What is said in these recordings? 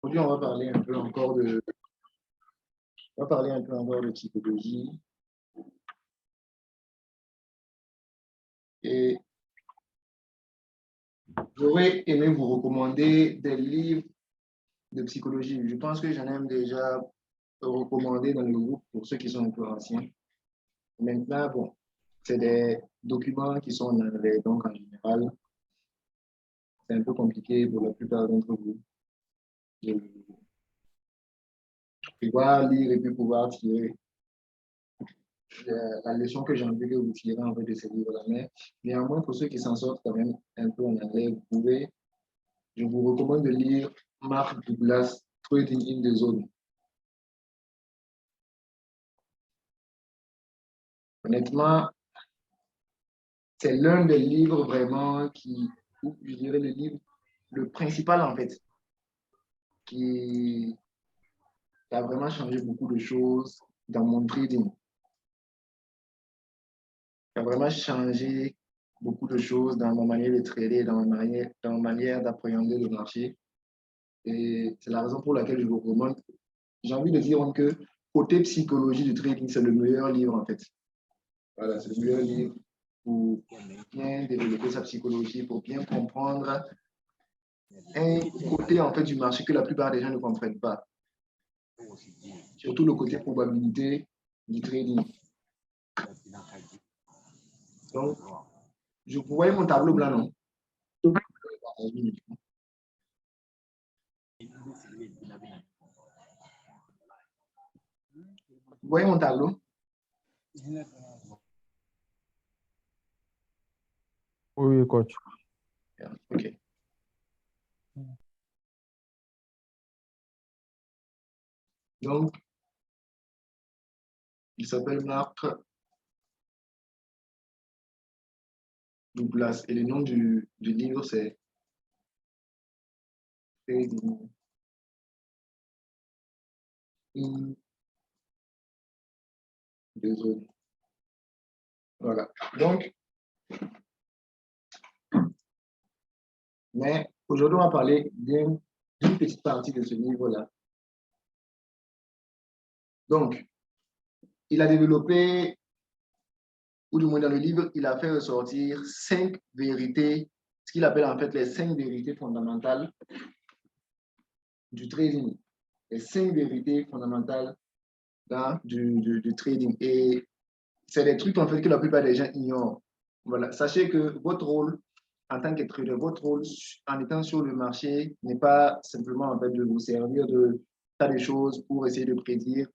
Aujourd'hui, on va parler un peu encore de psychologie et j'aurais aimé vous recommander des livres de psychologie. Je pense que j'en ai déjà recommandé dans le groupe pour ceux qui sont un peu anciens. Maintenant, bon, c'est des documents qui sont en anglais, donc en général, c'est un peu compliqué pour la plupart d'entre vous de pouvoir lire et puis pouvoir tirer la leçon que j'ai envie que vous tirez en fait de ces livres-là. Mais néanmoins, pour ceux qui s'en sortent quand même un peu en anglais, je vous recommande de lire Mark Douglas, Trading in the Zone. Honnêtement, c'est l'un des livres vraiment je dirais le livre, le principal en fait, qui a vraiment changé beaucoup de choses dans mon trading. Qui a vraiment changé beaucoup de choses dans ma manière de trader, dans ma manière d'appréhender le marché. Et c'est la raison pour laquelle je vous recommande. J'ai envie de dire que côté psychologie du trading, c'est le meilleur livre en fait. Voilà, c'est le meilleur livre pour bien développer sa psychologie, pour bien comprendre un côté en fait du marché que la plupart des gens ne comprennent pas. Surtout le côté probabilité du trading. Donc, vous voyez mon tableau blanc, non? Vous voyez mon tableau? Oui, coach. OK. Donc, il s'appelle Mark Douglas et le nom du livre, c'est Trading in the Zone. Voilà. Donc, mais aujourd'hui, on va parler d'une petite partie de ce livre-là. Donc, il a développé, ou du moins dans le livre, il a fait ressortir 5 vérités, ce qu'il appelle en fait les 5 vérités fondamentales du trading. Les 5 vérités fondamentales du trading. Et c'est des trucs en fait que la plupart des gens ignorent. Voilà. Sachez que votre rôle en tant que trader, votre rôle en étant sur le marché n'est pas simplement en fait de vous servir de tas de choses pour essayer de prédire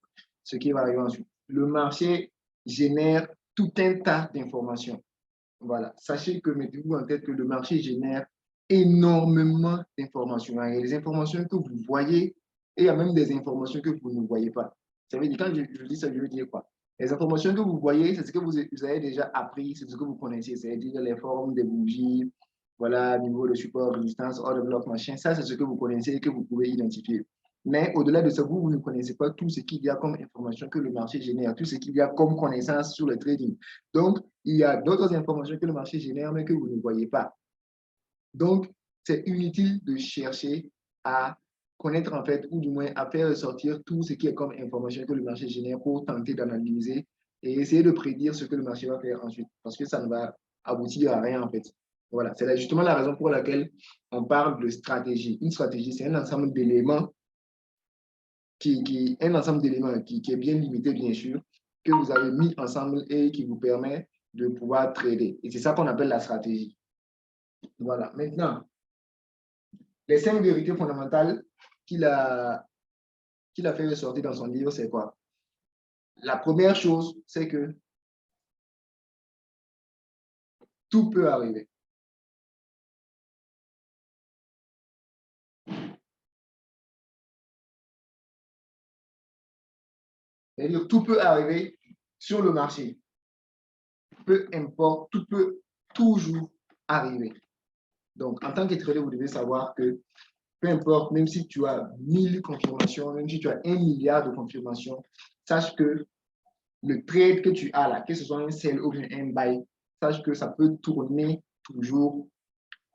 ce qui va arriver ensuite. Le marché génère tout un tas d'informations. Voilà. Sachez que, mettez-vous en tête que le marché génère énormément d'informations. Il y a des informations que vous voyez et il y a même des informations que vous ne voyez pas. Ça veut dire, quand je dis ça, je veux dire quoi? Les informations que vous voyez, c'est ce que vous avez déjà appris, c'est ce que vous connaissez, c'est-à-dire les formes des bougies, voilà, niveau de support, résistance, order block, machin. Ça, c'est ce que vous connaissez et que vous pouvez identifier. Mais au-delà de ça, vous ne connaissez pas tout ce qu'il y a comme information que le marché génère, tout ce qu'il y a comme connaissance sur le trading. Donc, il y a d'autres informations que le marché génère, mais que vous ne voyez pas. Donc, c'est inutile de chercher à connaître en fait, ou du moins à faire ressortir tout ce qui est comme information que le marché génère pour tenter d'analyser et essayer de prédire ce que le marché va faire ensuite, parce que ça ne va aboutir à rien en fait. Voilà, c'est justement la raison pour laquelle on parle de stratégie. Une stratégie, c'est un ensemble d'éléments qui est bien limité, bien sûr, que vous avez mis ensemble et qui vous permet de pouvoir trader. Et c'est ça qu'on appelle la stratégie. Voilà. Maintenant, les 5 vérités fondamentales qu'il a fait ressortir dans son livre, c'est quoi? La première chose, c'est que tout peut arriver. C'est-à-dire, tout peut arriver sur le marché. Peu importe, tout peut toujours arriver. Donc, en tant que trader, vous devez savoir que peu importe, même si tu as 1000 confirmations, même si tu as 1 milliard de confirmations, sache que le trade que tu as là, que ce soit un sell ou un buy, sache que ça peut tourner toujours.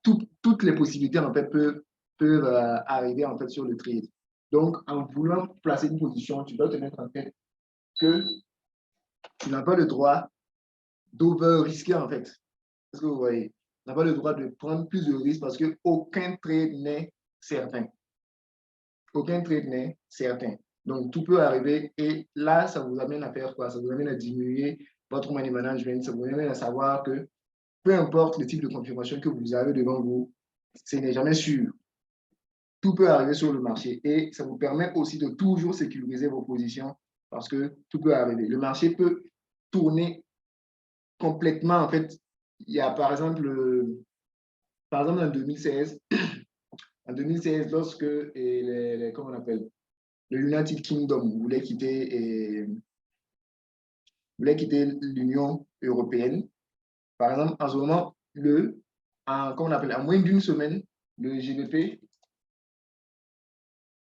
Toutes les possibilités en fait peuvent arriver en fait sur le trade. Donc, en voulant placer une position, tu dois te mettre en tête que tu n'as pas le droit d'over-risquer, en fait. Est-ce que vous voyez? Tu n'as pas le droit de prendre plus de risques parce qu'aucun trade n'est certain. Aucun trade n'est certain. Donc, tout peut arriver et là, ça vous amène à faire quoi? Ça vous amène à diminuer votre money management, ça vous amène à savoir que peu importe le type de confirmation que vous avez devant vous, ce n'est jamais sûr. Tout peut arriver sur le marché et ça vous permet aussi de toujours sécuriser vos positions parce que tout peut arriver. Le marché peut tourner complètement. En fait, il y a par exemple en 2016, lorsque comment on appelle, le United Kingdom voulait quitter l'Union européenne. Par exemple, en ce moment, comment on appelle, en moins d'une semaine, le GBP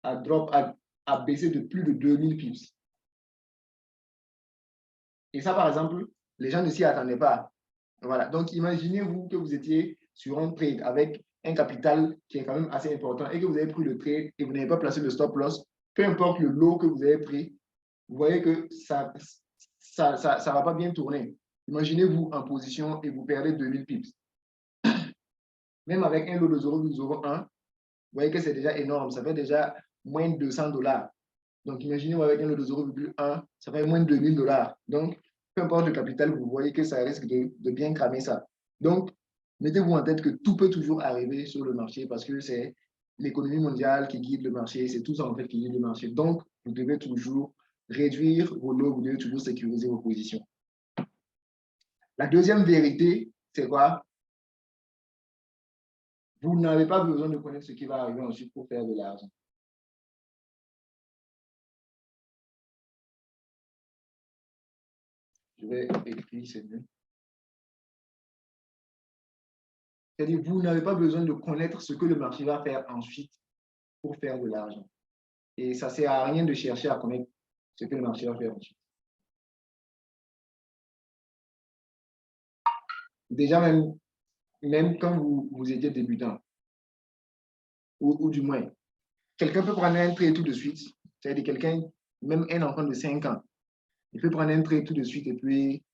a baissé de plus de 2000 pips. Et ça, par exemple, les gens ne s'y attendaient pas. Voilà. Donc, imaginez-vous que vous étiez sur un trade avec un capital qui est quand même assez important et que vous avez pris le trade et vous n'avez pas placé le stop loss. Peu importe le lot que vous avez pris, vous voyez que ça va pas bien tourner. Imaginez-vous en position et vous perdez 2000 pips. Même avec un lot de 0,01, vous voyez que c'est déjà énorme. Ça fait déjà moins de 200 $. Donc, imaginez-vous avec un lot de 0,1, ça fait moins de 2000 $. Donc, peu importe le capital, vous voyez que ça risque de bien cramer ça. Donc, mettez-vous en tête que tout peut toujours arriver sur le marché parce que c'est l'économie mondiale qui guide le marché, c'est tout ça en fait qui guide le marché. Donc, vous devez toujours réduire vos lots, vous devez toujours sécuriser vos positions. La deuxième vérité, c'est quoi? Vous n'avez pas besoin de connaître ce qui va arriver ensuite pour faire de l'argent. Je vais écrire, c'est mieux. C'est-à-dire, vous n'avez pas besoin de connaître ce que le marché va faire ensuite pour faire de l'argent. Et ça ne sert à rien de chercher à connaître ce que le marché va faire ensuite. Déjà, même quand vous étiez débutant, ou du moins, quelqu'un peut prendre un trade tout de suite. C'est-à-dire quelqu'un, même un enfant de 5 ans, il peut prendre un trade tout de suite et puis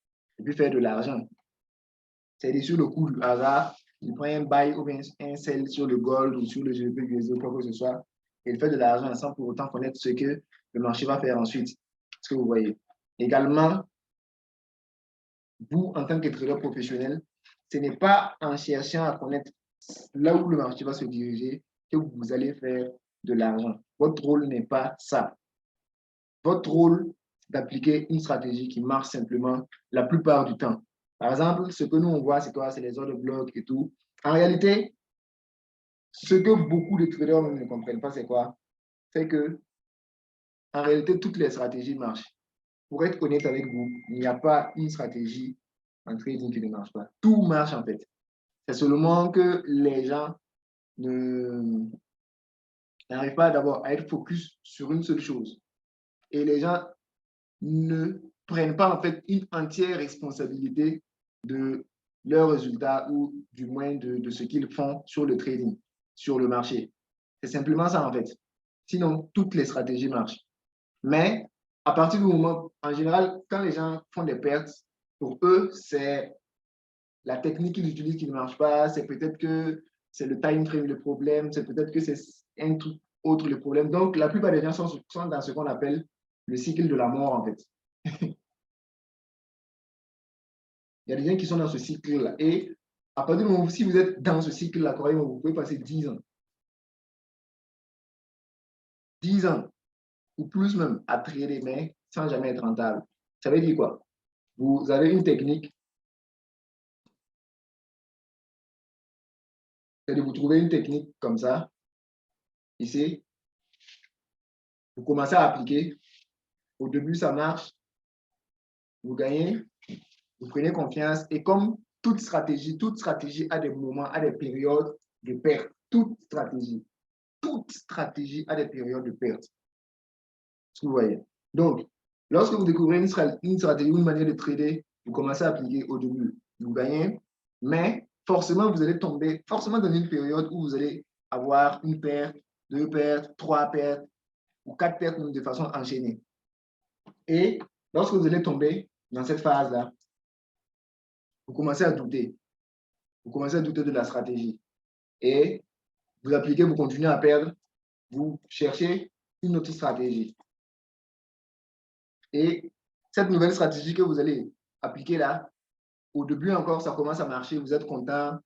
faire de l'argent. C'est-à-dire sur le coup du hasard, il prend un buy ou un sell sur le gold ou sur le GBP ou quoi que ce soit, et il fait de l'argent sans pour autant connaître ce que le marché va faire ensuite. Ce que vous voyez. Également, vous, en tant que trader professionnel, ce n'est pas en cherchant à connaître là où le marché va se diriger que vous allez faire de l'argent. Votre rôle n'est pas ça. Votre rôle, c'est d'appliquer une stratégie qui marche simplement la plupart du temps. Par exemple, ce que nous, on voit, c'est quoi? C'est les ordres de bloc et tout. En réalité, ce que beaucoup de traders ne comprennent pas, c'est quoi? C'est que, en réalité, toutes les stratégies marchent. Pour être honnête avec vous, il n'y a pas une stratégie en trading qui ne marche pas. Tout marche en fait. C'est seulement que les gens n'arrivent pas d'abord à être focus sur une seule chose. Et les gens ne prennent pas en fait une entière responsabilité de leurs résultats ou du moins de ce qu'ils font sur le trading, sur le marché. C'est simplement ça en fait. Sinon, toutes les stratégies marchent. Mais à partir du moment, en général, quand les gens font des pertes, pour eux, c'est la technique qu'ils utilisent qui ne marche pas, c'est peut-être que c'est le time frame le problème, c'est peut-être que c'est un tout autre le problème. Donc, la plupart des gens sont dans ce qu'on appelle le cycle de la mort, en fait. Il y a des gens qui sont dans ce cycle-là. Et à partir du moment où, si vous êtes dans ce cycle-là, croyez-moi, vous pouvez passer 10 ans. 10 ans ou plus même à trader, mais sans jamais être rentable. Ça veut dire quoi? Vous avez une technique, c'est-à-dire vous trouvez une technique comme ça, ici, vous commencez à appliquer. Au début, ça marche, vous gagnez, vous prenez confiance. Et comme toute stratégie a des moments, a des périodes de perte. Toute stratégie a des périodes de perte. Ce que vous voyez. Donc, lorsque vous découvrez une stratégie ou une manière de trader, vous commencez à appliquer au début, vous gagnez, mais forcément, vous allez tomber forcément dans une période où vous allez avoir une perte, deux pertes, trois pertes. ou 4 pertes de façon enchaînée. Et lorsque vous allez tomber dans cette phase-là, vous commencez à douter. Vous commencez à douter de la stratégie. Et vous appliquez, vous continuez à perdre, vous cherchez une autre stratégie. Et cette nouvelle stratégie que vous allez appliquer là, au début encore, ça commence à marcher, vous êtes content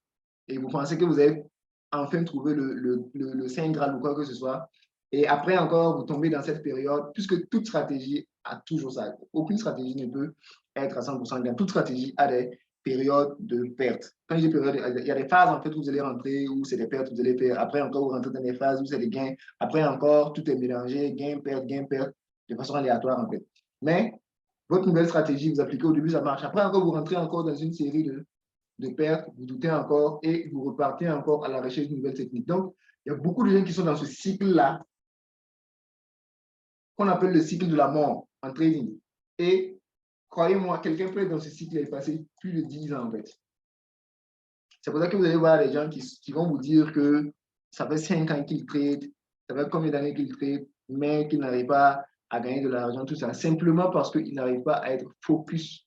et vous pensez que vous avez enfin trouvé le Saint Graal ou quoi que ce soit. Et après encore, vous tombez dans cette période, puisque toute stratégie a toujours ça. Aucune stratégie ne peut être à 100% gain. Toute stratégie a des périodes de perte. Quand je dis période, il y a des phases en fait où vous allez rentrer, où c'est des pertes, vous allez faire. Après encore, vous rentrez dans des phases où c'est des gains. Après encore, tout est mélangé, gain, perte, de façon aléatoire en fait. Mais votre nouvelle stratégie, vous appliquez au début, ça marche. Après encore, vous rentrez encore dans une série de pertes, vous doutez encore et vous repartez encore à la recherche d'une nouvelle technique. Donc, il y a beaucoup de gens qui sont dans ce cycle-là, qu'on appelle le cycle de la mort en trading. Et croyez-moi, quelqu'un peut être dans ce cycle et passer plus de 10 ans en fait. C'est pour ça que vous allez voir des gens qui vont vous dire que ça fait 5 ans qu'ils tradent, ça fait combien d'années qu'ils tradent, mais qu'ils n'arrivent pas à gagner de l'argent, tout ça, simplement parce qu'ils n'arrivent pas à être focus,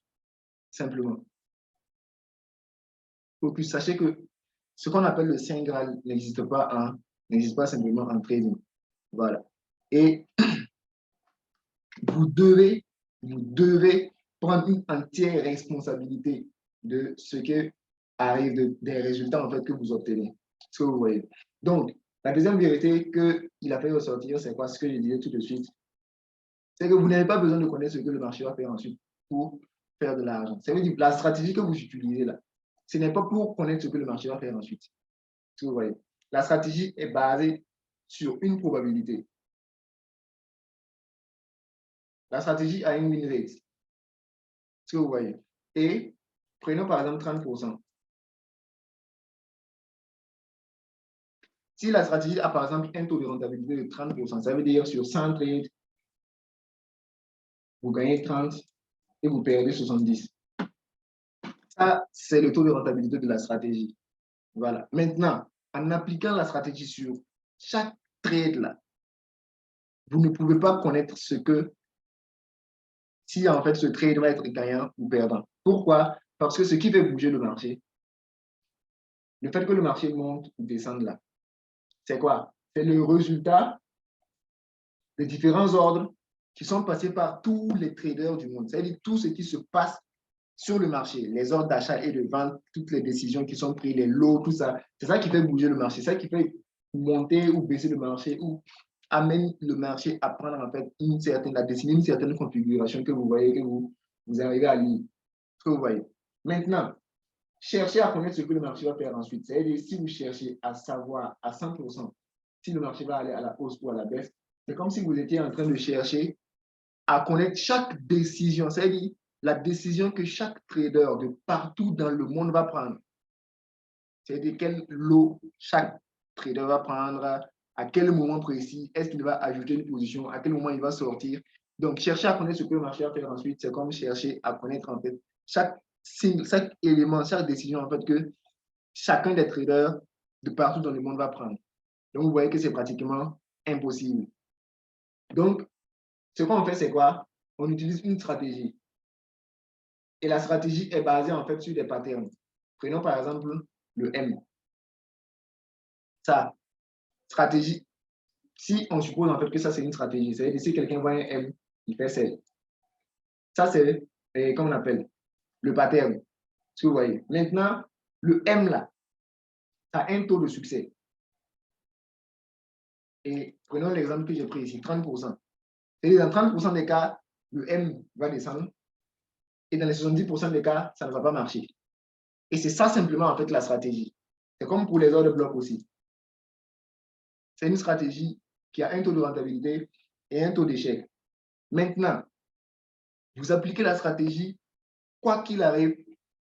simplement. Focus. Sachez que ce qu'on appelle le Saint Graal n'existe pas simplement en trading. Voilà. Et vous devez prendre une entière responsabilité de ce qui arrive, des résultats en fait que vous obtenez. Ce que vous voyez. Donc, la deuxième vérité qu'il a fait ressortir, c'est quoi? Ce que je disais tout de suite. C'est que vous n'avez pas besoin de connaître ce que le marché va faire ensuite pour faire de l'argent. Ça veut dire que la stratégie que vous utilisez là, ce n'est pas pour connaître ce que le marché va faire ensuite. Ce que vous voyez. La stratégie est basée sur une probabilité. La stratégie a une win rate. Ce que vous voyez. Et prenons par exemple 30%. Si la stratégie a par exemple un taux de rentabilité de 30%, ça veut dire sur 100 trades, vous gagnez 30 et vous perdez 70. Ça, c'est le taux de rentabilité de la stratégie. Voilà. Maintenant, en appliquant la stratégie sur chaque trade là, vous ne pouvez pas connaître si en fait ce trade va être gagnant ou perdant. Pourquoi? Parce que ce qui fait bouger le marché, le fait que le marché monte ou descende là, c'est quoi? C'est le résultat des différents ordres qui sont passés par tous les traders du monde. C'est-à-dire tout ce qui se passe sur le marché, les ordres d'achat et de vente, toutes les décisions qui sont prises, les lots, tout ça. C'est ça qui fait bouger le marché, c'est ça qui fait monter ou baisser le marché ou amène le marché à prendre en fait à dessiner une certaine configuration que vous voyez, que vous arrivez à lire, ce que vous voyez. Maintenant, cherchez à connaître ce que le marché va faire ensuite. C'est-à-dire, si vous cherchez à savoir à 100% si le marché va aller à la hausse ou à la baisse, c'est comme si vous étiez en train de chercher à connaître chaque décision, c'est-à-dire la décision que chaque trader de partout dans le monde va prendre. C'est-à-dire quel lot chaque trader va prendre, à quel moment précis, est-ce qu'il va ajouter une position, à quel moment il va sortir. Donc, chercher à connaître ce que le marché va faire ensuite, c'est comme chercher à connaître en fait chaque élément, chaque décision en fait que chacun des traders de partout dans le monde va prendre. Donc, vous voyez que c'est pratiquement impossible. Donc, ce qu'on fait, c'est quoi? On utilise une stratégie. Et la stratégie est basée en fait sur des patterns. Prenons par exemple le M. Ça, stratégie. Si on suppose en fait que ça c'est une stratégie, c'est-à-dire si quelqu'un voit un M, il fait celle. Ça c'est, comment on appelle, le pattern. Ce que vous voyez. Maintenant, le M là, ça a un taux de succès. Et prenons l'exemple que j'ai pris ici, 30%. C'est-à-dire dans 30% des cas, le M va descendre. Et dans les 70% des cas, ça ne va pas marcher. Et c'est ça simplement en fait la stratégie. C'est comme pour les ordres de bloc aussi. C'est une stratégie qui a un taux de rentabilité et un taux d'échec. Maintenant, vous appliquez la stratégie quoi qu'il arrive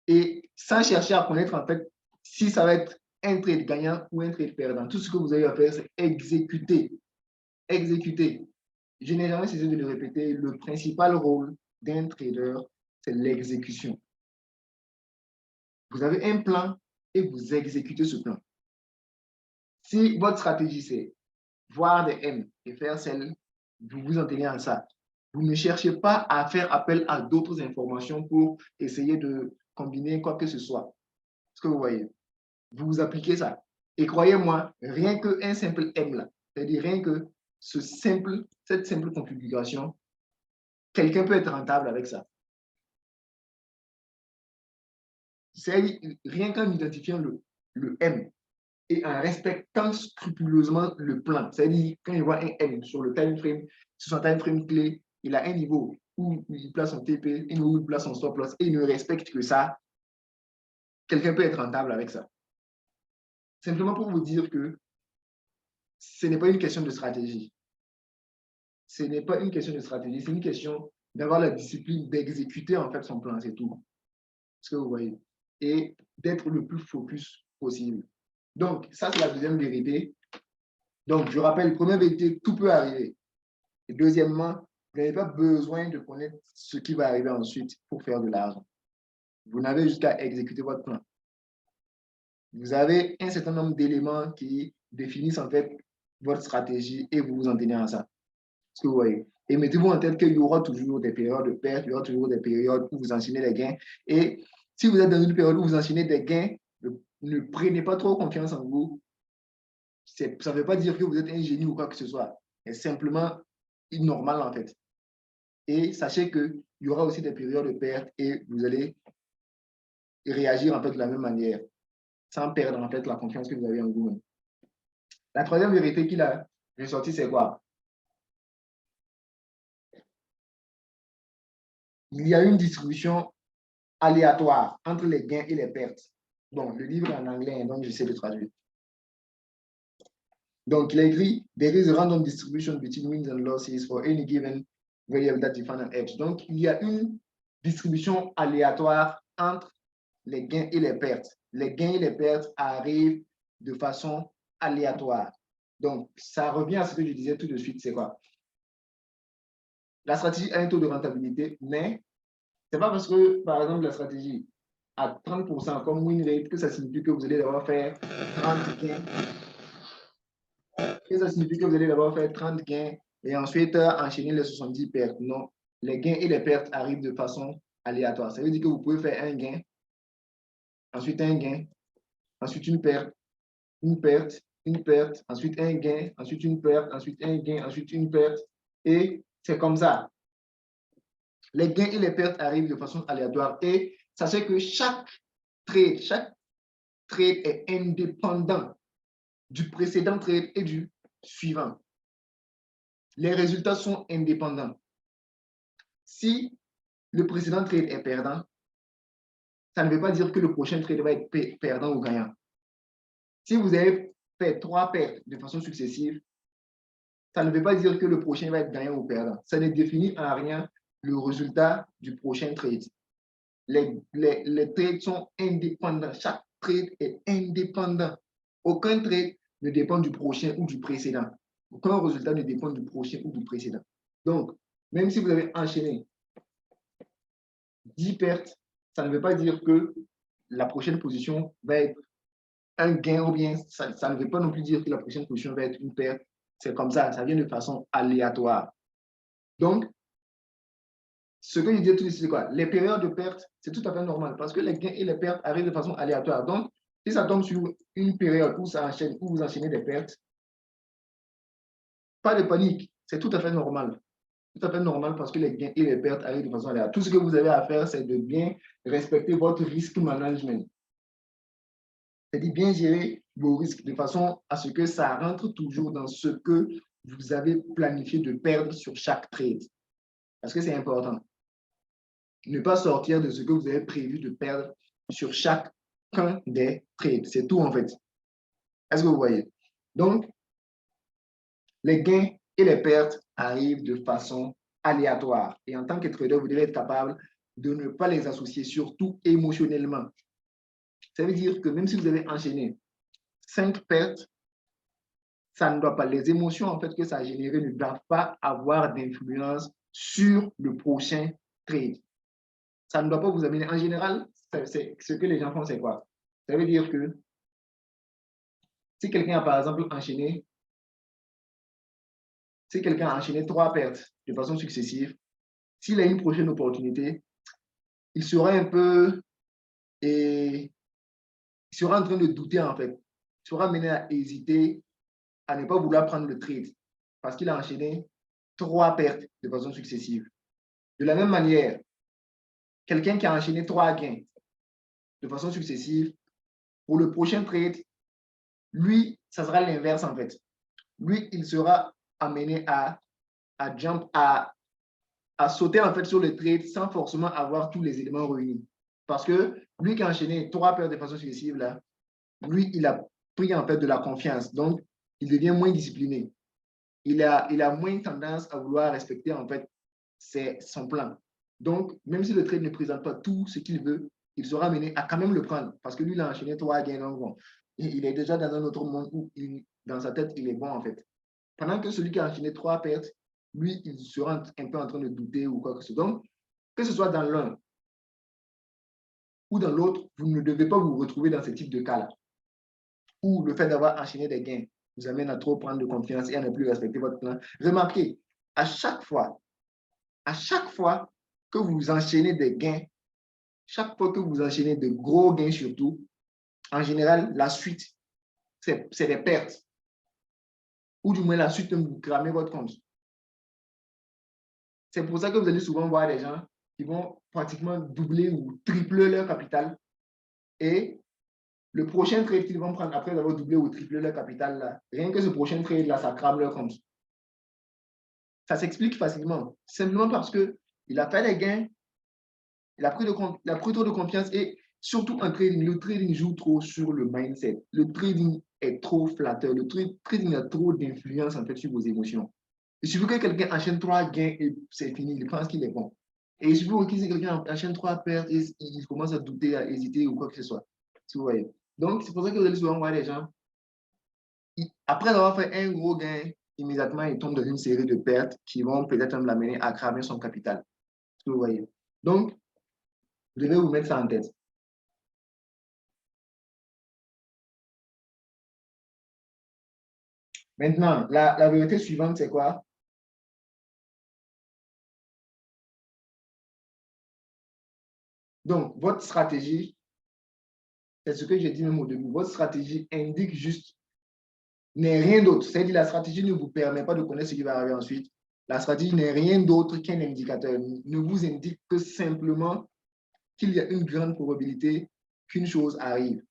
et sans chercher à connaître en fait si ça va être un trade gagnant ou un trade perdant. Tout ce que vous avez à faire, c'est exécuter. Exécuter. Je n'ai jamais cessé de le répéter, le principal rôle d'un trader, c'est l'exécution. Vous avez un plan et vous exécutez ce plan. Si votre stratégie, c'est voir des M et faire celle, vous vous en tenez à ça. Vous ne cherchez pas à faire appel à d'autres informations pour essayer de combiner quoi que ce soit. Ce que vous voyez, vous appliquez ça. Et croyez-moi, rien qu'un simple M là, c'est-à-dire rien que cette simple configuration, quelqu'un peut être rentable avec ça. C'est rien qu'en identifiant le M et en respectant scrupuleusement le plan. C'est-à-dire, quand il voit un M sur le time frame, sur son time frame clé, il a un niveau où il place son TP, un niveau où il place son stop loss et il ne respecte que ça, quelqu'un peut être rentable avec ça. Simplement pour vous dire que ce n'est pas une question de stratégie. Ce n'est pas une question de stratégie, c'est une question d'avoir la discipline d'exécuter en fait son plan, c'est tout. Ce que vous voyez. Et d'être le plus focus possible. Donc, ça, c'est la deuxième vérité. Donc, je rappelle, première vérité, tout peut arriver. Et deuxièmement, vous n'avez pas besoin de connaître ce qui va arriver ensuite pour faire de l'argent. Vous n'avez juste qu'à exécuter votre plan. Vous avez un certain nombre d'éléments qui définissent en fait votre stratégie et vous vous en tenez à ça. Ce que vous voyez. Et mettez-vous en tête qu'il y aura toujours des périodes de perte, il y aura toujours des périodes où vous enchaînez les gains. Et si vous êtes dans une période où vous enchaînez des gains, ne prenez pas trop confiance en vous. Ça ne veut pas dire que vous êtes un génie ou quoi que ce soit. C'est simplement normal en fait. Et sachez qu'il y aura aussi des périodes de perte et vous allez réagir en fait de la même manière, sans perdre en fait la confiance que vous avez en vous-même. La troisième vérité qu'il a ressortie, c'est quoi? Il y a une distribution aléatoire entre les gains et les pertes. Bon, le livre est en anglais, donc j'essaie de traduire. Donc, il a écrit there is a random distribution between wins and losses for any given variable that define an edge. Donc, il y a une distribution aléatoire entre les gains et les pertes. Les gains et les pertes arrivent de façon aléatoire. Donc, ça revient à ce que je disais tout de suite, c'est quoi? La stratégie a un taux de rentabilité, mais ce n'est pas parce que, par exemple, la stratégie à 30% comme win rate que ça signifie que vous allez d'abord faire 30 gains. Que ça signifie que vous allez d'abord faire 30 gains et ensuite enchaîner les 70 pertes. Non, les gains et les pertes arrivent de façon aléatoire. Ça veut dire que vous pouvez faire un gain, ensuite un gain, ensuite une perte, ensuite un gain, ensuite une perte, ensuite un gain, ensuite une perte. Et c'est comme ça. Les gains et les pertes arrivent de façon aléatoire. Et sachez que chaque trade est indépendant du précédent trade et du suivant. Les résultats sont indépendants. Si le précédent trade est perdant, ça ne veut pas dire que le prochain trade va être perdant ou gagnant. Si vous avez fait 3 pertes de façon successive, ça ne veut pas dire que le prochain va être gagnant ou perdant. Ça ne définit en rien le résultat du prochain trade. Les trades sont indépendants. Chaque trade est indépendant. Aucun trade ne dépend du prochain ou du précédent. Aucun résultat ne dépend du prochain ou du précédent. Donc, même si vous avez enchaîné 10 pertes, ça ne veut pas dire que la prochaine position va être un gain ou bien ça ne veut pas non plus dire que la prochaine position va être une perte. C'est comme ça vient de façon aléatoire. Donc, ce que je disais tout de suite, c'est quoi? Les périodes de perte, c'est tout à fait normal parce que les gains et les pertes arrivent de façon aléatoire. Donc, si ça tombe sur une période où ça enchaîne, où vous enchaînez des pertes, pas de panique, c'est tout à fait normal. Tout à fait normal parce que les gains et les pertes arrivent de façon aléatoire. Tout ce que vous avez à faire, c'est de bien respecter votre risque management. C'est-à-dire bien gérer vos risques de façon à ce que ça rentre toujours dans ce que vous avez planifié de perdre sur chaque trade. Parce que c'est important. Ne pas sortir de ce que vous avez prévu de perdre sur chacun des trades. C'est tout en fait. Est-ce que vous voyez? Donc, les gains et les pertes arrivent de façon aléatoire. Et en tant que trader, vous devez être capable de ne pas les associer, surtout émotionnellement. Ça veut dire que même si vous avez enchaîné 5 pertes, ça ne doit pas, les émotions en fait que ça a généré ne doivent pas avoir d'influence sur le prochain trade. Ça ne doit pas vous amener. En général, ce que les gens font, c'est quoi? Ça veut dire que si quelqu'un a par exemple enchaîné si quelqu'un a enchaîné 3 pertes de façon successive, s'il a une prochaine opportunité, il sera un peu, et il sera en train de douter en fait. Il sera amené à hésiter, à ne pas vouloir prendre le trade parce qu'il a enchaîné 3 pertes de façon successive. De la même manière, quelqu'un qui a enchaîné 3 gains de façon successive, pour le prochain trade, lui, ça sera l'inverse en fait. Lui, il sera amené à jump, à sauter en fait sur le trade sans forcément avoir tous les éléments réunis. Parce que lui qui a enchaîné 3 pertes de façon successive, là, lui, il a pris en fait de la confiance. Donc, il devient moins discipliné. Il a moins tendance à vouloir respecter en fait son plan. Donc, même si le trade ne présente pas tout ce qu'il veut, il sera amené à quand même le prendre parce que lui, il a enchaîné 3 gains. Donc, bon, il est déjà dans un autre monde où dans sa tête, il est bon en fait. Pendant que celui qui a enchaîné 3 pertes, lui, il sera un peu en train de douter ou quoi que ce soit. Donc, que ce soit dans l'un ou dans l'autre, vous ne devez pas vous retrouver dans ce type de cas-là. Ou le fait d'avoir enchaîné des gains vous amène à trop prendre de confiance et à ne plus respecter votre plan. Remarquez, à chaque fois que vous enchaînez des gains, chaque fois que vous enchaînez de gros gains surtout, en général, la suite, c'est des pertes. Ou du moins, la suite, vous cramez votre compte. C'est pour ça que vous allez souvent voir des gens qui vont pratiquement doubler ou tripler leur capital. Et le prochain trade qu'ils vont prendre après avoir doublé ou triplé leur capital, là, rien que ce prochain trade-là, ça crame leur compte. Ça s'explique facilement. Simplement parce qu'il a fait des gains, il a pris trop de confiance et surtout en trading, le trading joue trop sur le mindset. Le trading est trop flatteur. Le trading a trop d'influence en fait sur vos émotions. Il suffit que quelqu'un enchaîne 3 gains et c'est fini, il pense qu'il est bon. Et il suffit que quelqu'un enchaîne 3 pertes et il commence à douter, à hésiter ou quoi que ce soit. Si vous voyez. Donc, c'est pour ça que vous allez souvent voir les gens, après avoir fait un gros gain, immédiatement, ils tombent dans une série de pertes qui vont peut-être l'amener à cramer son capital. Si vous voyez. Donc, vous devez vous mettre ça en tête. Maintenant, la vérité suivante, c'est quoi? Donc, votre stratégie, c'est ce que j'ai dit même au début, votre stratégie indique juste, n'est rien d'autre. C'est-à-dire la stratégie ne vous permet pas de connaître ce qui va arriver ensuite. La stratégie n'est rien d'autre qu'un indicateur. Ne vous indique que simplement qu'il y a une grande probabilité qu'une chose arrive.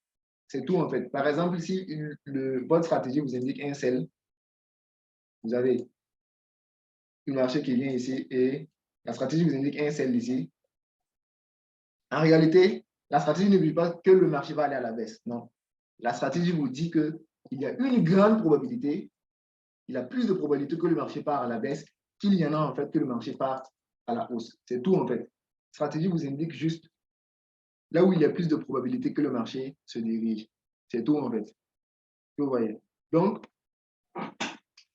C'est tout en fait. Par exemple, si votre stratégie vous indique un sell, vous avez le marché qui vient ici et la stratégie vous indique un sell ici. En réalité, la stratégie ne dit pas que le marché va aller à la baisse. Non. La stratégie vous dit qu'il y a une grande probabilité, il y a plus de probabilité que le marché part à la baisse qu'il y en a en fait que le marché parte à la hausse. C'est tout en fait. La stratégie vous indique juste là où il y a plus de probabilité que le marché se dirige. C'est tout en fait. Vous voyez. Donc,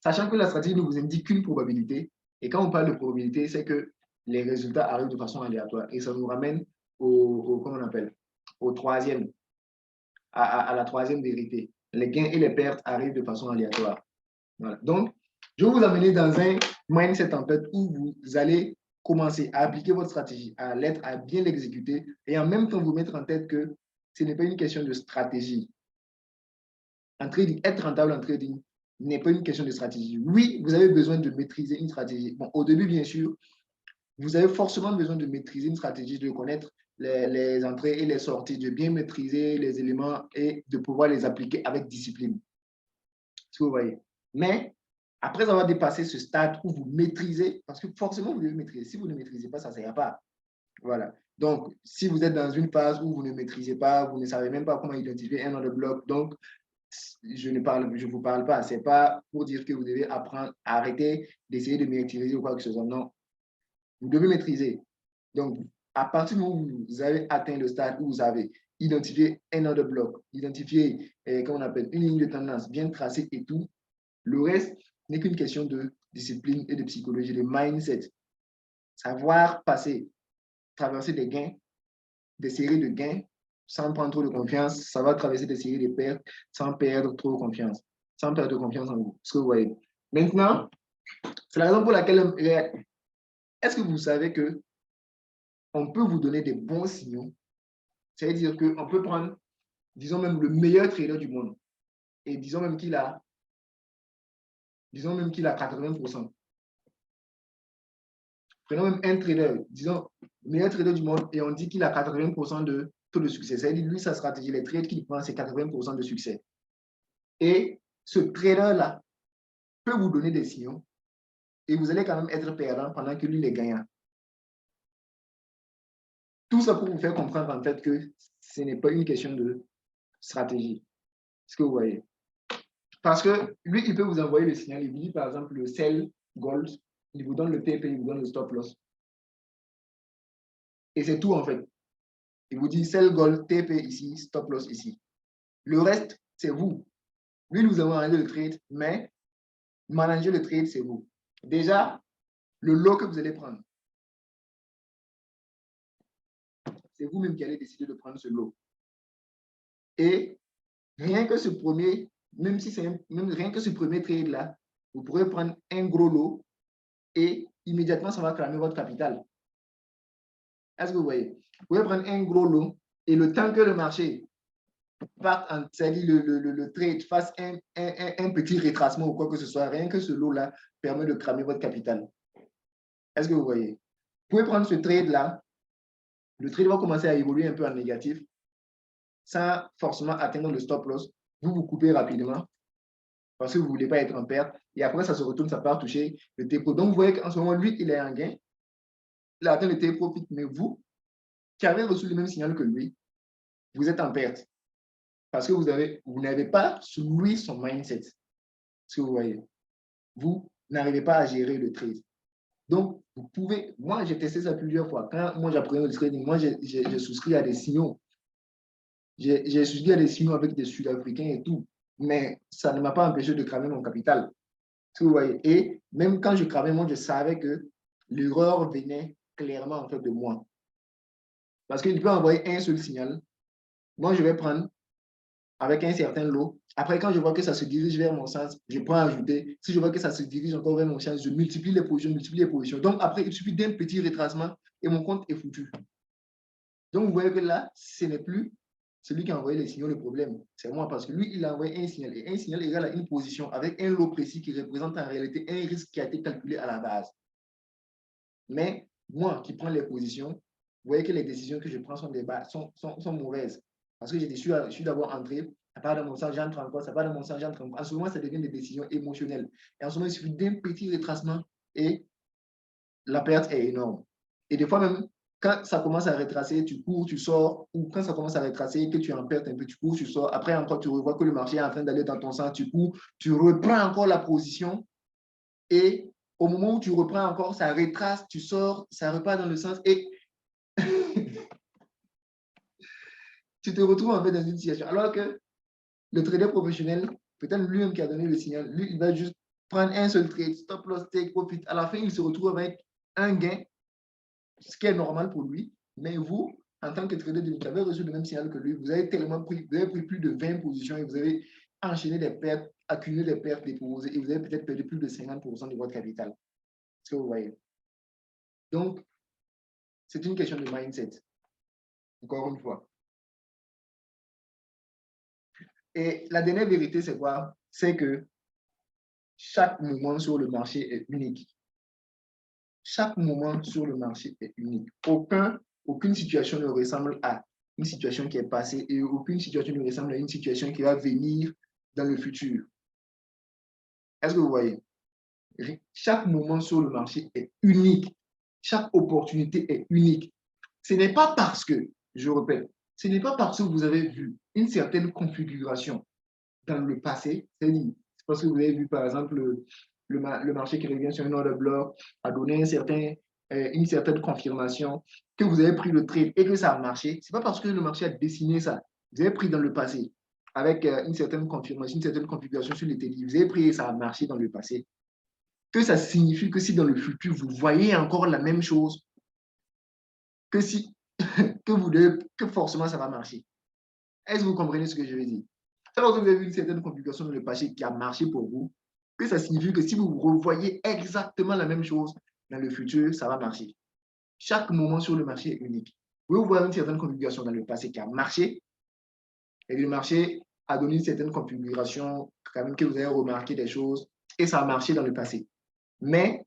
sachant que la stratégie ne vous indique qu'une probabilité, et quand on parle de probabilité, c'est que les résultats arrivent de façon aléatoire. Et ça nous ramène comment on appelle, au troisième, à la troisième vérité. Les gains et les pertes arrivent de façon aléatoire. Voilà. Donc, je vais vous amener dans un mindset en fait où vous allez commencer à appliquer votre stratégie, à l'être, à bien l'exécuter et en même temps vous mettre en tête que ce n'est pas une question de stratégie. En trading, être rentable en trading n'est pas une question de stratégie. Oui, vous avez besoin de maîtriser une stratégie. Bon, au début, bien sûr, vous avez forcément besoin de maîtriser une stratégie, de connaître les entrées et les sorties, de bien maîtriser les éléments et de pouvoir les appliquer avec discipline. Si vous voyez. Mais après avoir dépassé ce stade où vous maîtrisez, parce que forcément vous devez maîtriser, si vous ne maîtrisez pas, ça ne sert pas. Voilà. Donc, si vous êtes dans une phase où vous ne maîtrisez pas, vous ne savez même pas comment identifier un ordre bloc, donc je ne vous parle pas. Ce n'est pas pour dire que vous devez apprendre, arrêter d'essayer de maîtriser ou quoi que ce soit. Non. Vous devez maîtriser. Donc, à partir du moment où vous avez atteint le stade où vous avez identifié un ordre bloc, identifié, comment on appelle, une ligne de tendance bien tracée et tout, le reste n'est qu'une question de discipline et de psychologie, de mindset. Savoir passer, traverser des gains, des séries de gains, sans prendre trop de confiance, ça va traverser des séries de pertes sans perdre trop de confiance, sans perdre de confiance en vous. Ce que vous voyez. Maintenant, C'est la raison pour laquelle, est-ce que vous savez que on peut vous donner des bons signaux? C'est-à-dire qu'on peut prendre, disons même, le meilleur trader du monde et disons même qu'il a 80%. Prenons même un trader, disons, le meilleur trader du monde et on dit qu'il a 80% de taux de succès. C'est-à-dire, lui, sa stratégie, les trades qu'il prend, c'est 80% de succès. Et ce trader-là peut vous donner des signaux et vous allez quand même être perdant pendant que lui, il est gagnant. Tout ça pour vous faire comprendre en fait que ce n'est pas une question de stratégie. Ce que vous voyez. Parce que lui, il peut vous envoyer le signal. Il vous dit par exemple le sell gold, il vous donne le TP, il vous donne le stop loss. Et c'est tout en fait. Il vous dit sell gold, TP ici, stop loss ici. Le reste, c'est vous. Lui, nous avons arrêté le trade, mais manager le trade, c'est vous. Déjà, le lot que vous allez prendre, c'est vous-même qui allez décider de prendre ce lot. Et rien que ce premier, même si c'est rien que ce premier trade-là, vous pourrez prendre un gros lot et immédiatement, ça va cramer votre capital. Est-ce que vous voyez? Vous pouvez prendre un gros lot et le temps que le marché parte, c'est-à-dire le trade fasse un petit retracement ou quoi que ce soit, rien que ce lot-là permet de cramer votre capital. Est-ce que vous voyez? Vous pouvez prendre ce trade-là, le trade va commencer à évoluer un peu en négatif, sans forcément atteindre le stop loss. Vous vous coupez rapidement parce que vous ne voulez pas être en perte. Et après, ça se retourne, ça part toucher le T-Pro. Donc, vous voyez qu'en ce moment, lui, il est en gain. Il a atteint le T-Profit, mais vous, qui avez reçu le même signal que lui, vous êtes en perte. Parce que vous n'avez pas sous lui son mindset. Ce que vous voyez. Vous n'arrivez pas à gérer le trade. Donc, vous pouvez, moi, j'ai testé ça plusieurs fois. Quand moi, j'apprenais le trading, moi, j'ai souscrit à des signaux. J'ai souscrit à des signaux avec des Sud-Africains et tout. Mais ça ne m'a pas empêché de cramer mon capital. Ce que vous voyez. Et même quand je cramais, moi, je savais que l'erreur venait clairement en fait de moi. Parce qu'il peut envoyer un seul signal. Moi, je vais prendre avec un certain lot. Après, quand je vois que ça se dirige vers mon sens, je prends à ajouter. Si je vois que ça se dirige encore vers mon sens, je multiplie les positions. Donc, après, il suffit d'un petit retracement et mon compte est foutu. Donc, vous voyez que là, ce n'est plus celui qui a envoyé les signaux le problème. C'est moi parce que lui, il a envoyé un signal. Et un signal égale à une position avec un lot précis qui représente en réalité un risque qui a été calculé à la base. Mais moi qui prends les positions, vous voyez que les décisions que je prends sont mauvaises. Parce que je suis d'abord entré, ça part dans mon sens, j'entre encore, ça part dans mon sens, j'entre encore. En ce moment, ça devient des décisions émotionnelles. Et en ce moment, il suffit d'un petit retracement et la perte est énorme. Et des fois même, quand ça commence à retracer, tu cours, tu sors, ou quand ça commence à retracer, que tu en perds un peu, tu cours, tu sors. Après encore, tu revois que le marché est en train d'aller dans ton sens, tu cours, tu reprends encore la position et au moment où tu reprends encore, ça retrace, tu sors, ça repart dans le sens et tu te retrouves en fait dans une situation. Alors que le trader professionnel, peut-être lui-même qui a donné le signal, lui, il va juste prendre un seul trade, stop loss, take profit. À la fin, il se retrouve avec un gain, ce qui est normal pour lui. Mais vous, en tant que trader, vous avez reçu le même signal que lui. Vous avez pris plus de 20 positions et vous avez enchaîné des pertes, accumulé des pertes déposées et vous avez peut-être perdu plus de 50% de votre capital. Ce que vous voyez. Donc, c'est une question de mindset. Encore une fois. Et la dernière vérité, c'est quoi? C'est que chaque moment sur le marché est unique. Chaque moment sur le marché est unique. Aucune situation ne ressemble à une situation qui est passée et aucune situation ne ressemble à une situation qui va venir dans le futur. Est-ce que vous voyez? Chaque moment sur le marché est unique. Chaque opportunité est unique. Ce n'est pas parce que, je répète, ce n'est pas parce que vous avez vu une certaine configuration dans le passé, c'est parce que vous avez vu, par exemple, le marché qui revient sur un ordre bloc a donné une certaine confirmation, que vous avez pris le trade et que ça a marché. Ce n'est pas parce que le marché a dessiné ça. Vous avez pris dans le passé avec une certaine confirmation, une certaine configuration sur les TD. Vous avez pris et ça a marché dans le passé. Que ça signifie que si dans le futur, vous voyez encore la même chose, que que forcément ça va marcher. Est-ce que vous comprenez ce que je veux dire? C'est parce que vous avez vu une certaine configuration dans le passé qui a marché pour vous, Que ça signifie que si vous revoyez exactement la même chose dans le futur, ça va marcher. Chaque moment sur le marché est unique. Vous pouvez voir une certaine configuration dans le passé qui a marché, et le marché a donné une certaine configuration, quand même que vous avez remarqué des choses, et ça a marché dans le passé. Mais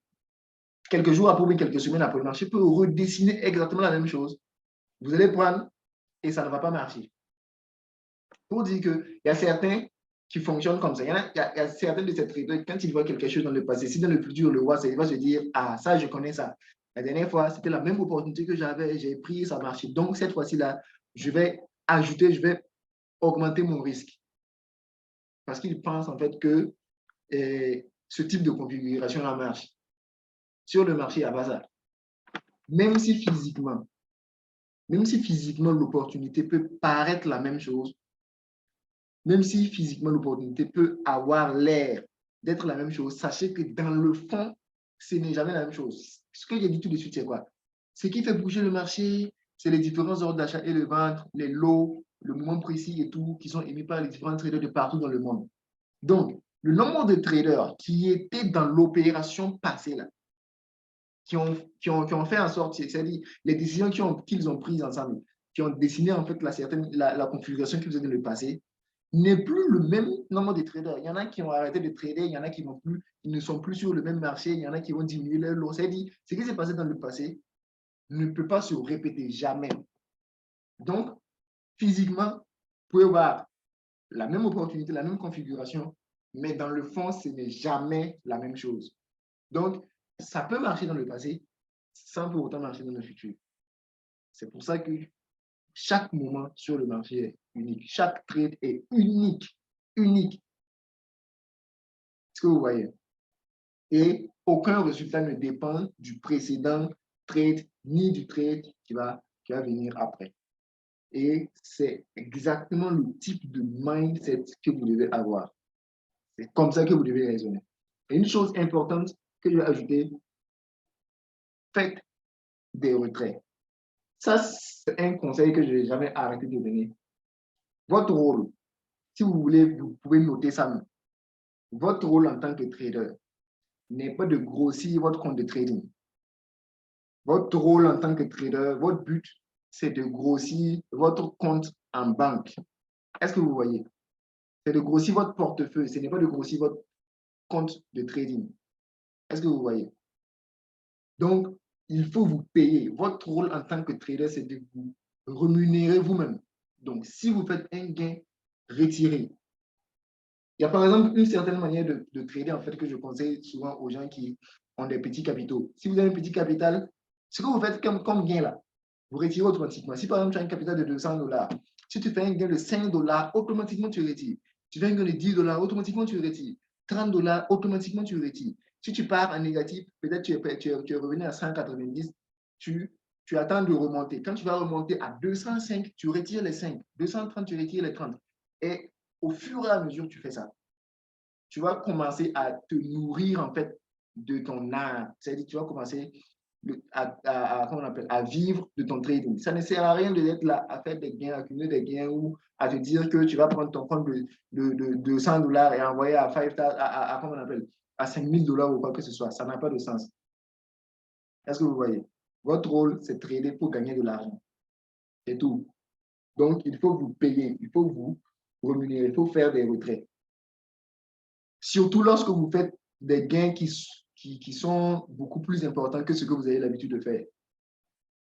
quelques jours après ou quelques semaines après, le marché peut redessiner exactement la même chose. Vous allez prendre et ça ne va pas marcher. Pour dire qu'il y a certains qui fonctionnent comme ça. Il y a certains de ces traders, quand ils voient quelque chose dans le passé, si dans le futur, le voit, il va se dire, ah, ça, je connais ça. La dernière fois, c'était la même opportunité que j'avais, j'ai pris, ça marchait. Donc, cette fois-ci-là, je vais ajouter, je vais augmenter mon risque. Parce qu'ils pensent en fait que ce type de configuration-là marche. Sur le marché, il n'y a pas ça. Même si physiquement, l'opportunité peut paraître la même chose, même si physiquement l'opportunité peut avoir l'air d'être la même chose, sachez que dans le fond, ce n'est jamais la même chose. Ce que j'ai dit tout de suite, c'est quoi? Ce qui fait bouger le marché, c'est les différents ordres d'achat et de vente, les lots, le moment précis et tout, qui sont émis par les différents traders de partout dans le monde. Donc, le nombre de traders qui étaient dans l'opération passée, là, qui ont fait en sorte, c'est-à-dire les décisions qu'ils ont prises ensemble, qui ont dessiné en fait la configuration qu'ils faisaient dans le passé, n'est plus le même nombre de traders. Il y en a qui ont arrêté de trader, il y en a qui ne sont plus sur le même marché, il y en a qui vont diminuer leur lot. C'est-à-dire, ce qui s'est passé dans le passé ne peut pas se répéter jamais. Donc, physiquement, vous pouvez voir la même opportunité, la même configuration, mais dans le fond, ce n'est jamais la même chose. Donc, ça peut marcher dans le passé sans pour autant marcher dans le futur. C'est pour ça que chaque moment sur le marché est unique. Chaque trade est unique. Unique. Est-ce que vous voyez? Et aucun résultat ne dépend du précédent trade ni du trade qui va venir après. Et c'est exactement le type de mindset que vous devez avoir. C'est comme ça que vous devez raisonner. Et une chose importante que je vais ajouter, faites des retraits. Ça, c'est un conseil que je n'ai jamais arrêté de donner. Votre rôle, si vous voulez, vous pouvez noter ça. Votre rôle en tant que trader n'est pas de grossir votre compte de trading. Votre rôle en tant que trader, votre but, c'est de grossir votre compte en banque. Est-ce que vous voyez? C'est de grossir votre portefeuille, ce n'est pas de grossir votre compte de trading. Est-ce que vous voyez? Donc, il faut vous payer. Votre rôle en tant que trader, c'est de vous rémunérer vous-même. Donc, si vous faites un gain, retirez. Il y a par exemple une certaine manière de trader en fait que je conseille souvent aux gens qui ont des petits capitaux. Si vous avez un petit capital, ce que vous faites comme gain là, vous retirez automatiquement. Si par exemple tu as un capital de 200 $, si tu fais un gain de 5 $, automatiquement tu retires. Tu fais un gain de 10 $, automatiquement tu retires. 30 $, automatiquement tu retires. Si tu pars en négatif, peut-être tu es revenu à 190, tu attends de remonter. Quand tu vas remonter à 205, tu retires les 5. 230, tu retires les 30. Et au fur et à mesure que tu fais ça, tu vas commencer à te nourrir en fait de ton art. C'est-à-dire tu vas commencer comment on appelle, à vivre de ton trading. Ça ne sert à rien d'être là à faire des gains, à accumuler des gains ou à te dire que tu vas prendre ton compte de 100 $ et envoyer à, 5, comment on appelle, à 5 000 $ ou quoi que ce soit. Ça n'a pas de sens. Est-ce que vous voyez? Votre rôle, c'est de trader pour gagner de l'argent. C'est tout. Donc, il faut vous payer, il faut vous rémunérer, il faut faire des retraits. Surtout lorsque vous faites des gains qui sont beaucoup plus importants que ce que vous avez l'habitude de faire.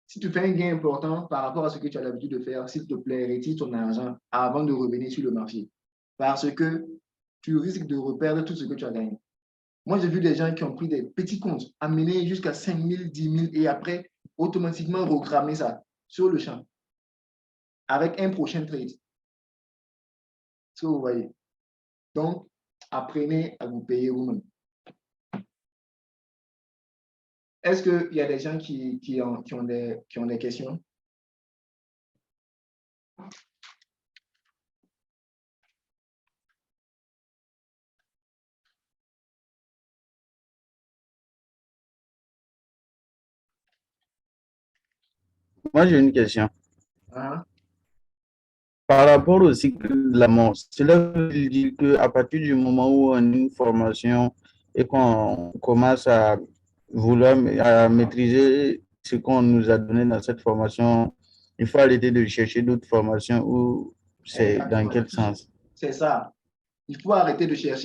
Si tu fais un gain important par rapport à ce que tu as l'habitude de faire, s'il te plaît, retire ton argent avant de revenir sur le marché. Parce que tu risques de reperdre tout ce que tu as gagné. Moi, j'ai vu des gens qui ont pris des petits comptes, amenés jusqu'à 5 000, 10 000 et après, automatiquement regrammer ça sur le champ avec un prochain trade. Ce que vous voyez. Donc, apprenez à vous payer vous-même. Est-ce qu'il y a des gens qui ont des questions? Moi, j'ai une question. Hein? Par rapport au cycle de la mort, cela veut dire qu'à partir du moment où on a une formation et qu'on commence à vouloir à maîtriser ce qu'on nous a donné dans cette formation, il faut arrêter de chercher d'autres formations ou c'est dans Exactement. quel sens? C'est ça. Il faut arrêter de chercher